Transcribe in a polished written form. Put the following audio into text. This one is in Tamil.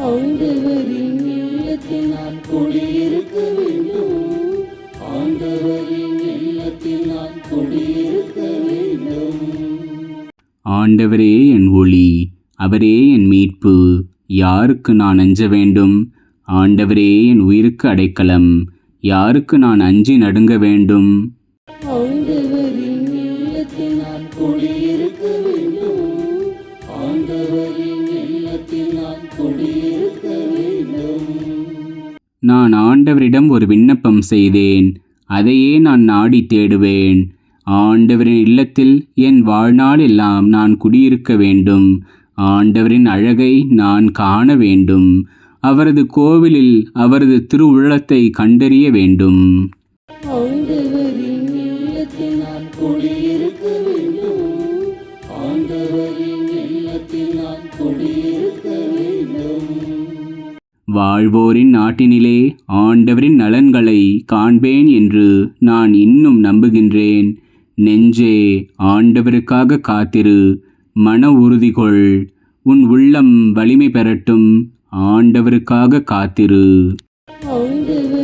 ஆண்டவரின் இல்லத்தில் நான் குடியிருக்க வேண்டும். ஆண்டவரின் இல்லத்தில் நான் குடியிருக்க வேண்டும். ஆண்டவரே என் ஒளி, அவரே என் மீட்பு, யாருக்கு நான் அஞ்ச வேண்டும்? ஆண்டவரே என் உயிருக்கு அடைக்கலம், யாருக்கு நான் அஞ்சி நடுங்க வேண்டும்? ஆண்டவரின் இல்லத்தில் நான் குடியிருக்க வேண்டும். ஆண்டவரின் இல்லத்தில் நான் குடியிருக்க வேண்டும். நான் ஆண்டவரிடம் ஒரு விண்ணப்பம் செய்தேன், அதையே நான் நாடி தேடுவேன். ஆண்டவரின் இல்லத்தில் என் வாழ்நாள் எல்லாம் நான் குடியிருக்க வேண்டும். ஆண்டவரின் அழகை நான் காண வேண்டும். அவரது கோவிலில் அவரது திருவுள்ளத்தை கண்டறிய வேண்டும். ஆண்டவரின் இல்லத்தில் நான் குடியிருக்க வேண்டும். ஆண்டவரின் இல்லத்தில் நான் குடியிருக்க வேண்டும். வாழ்வோரின் நாட்டினிலே ஆண்டவரின் நலன்களை காண்பேன் என்று நான் இன்னும் நம்புகின்றேன். நெஞ்சே, ஆண்டவருக்காக காத்திரு, மன உறுதி கொள், உன் உள்ளம் வலிமை பெறட்டும். ஆண்டவருக்காக காத்திரு. ஆண்டவர்